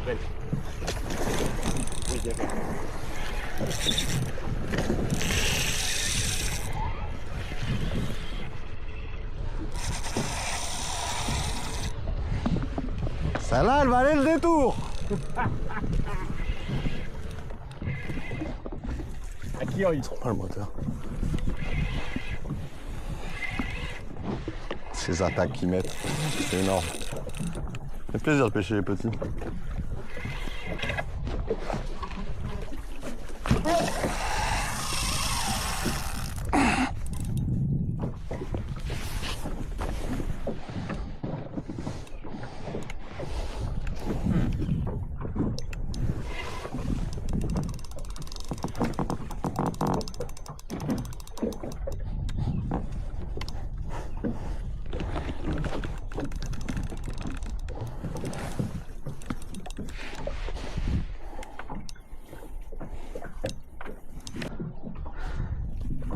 belle. Oui, bien fait. Celle-là, elle va aller le détour. À qui on y Pas le moteur. Ces attaques qu'ils mettent, c'est énorme. Ça fait plaisir de pêcher les petits.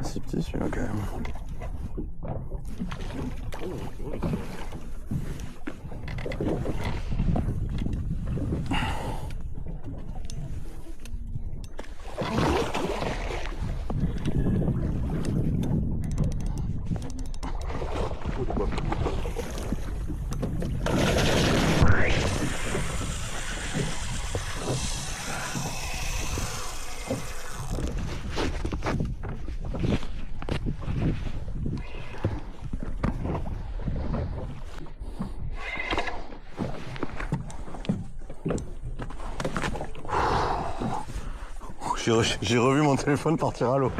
C'est petit celui-là quand même. J'ai revu mon téléphone partir à l'eau.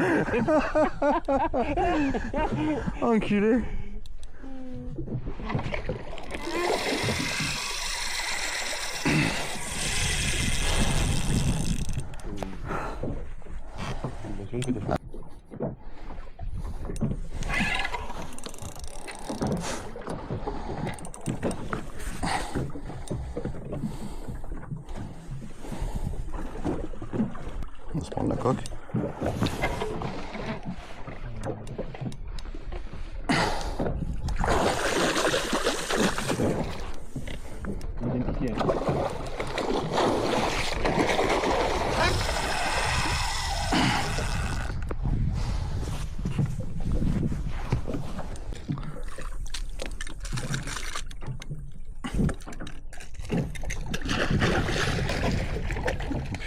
Enculé. On va se prendre la coque.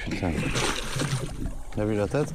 Putain. Il a vu la tête?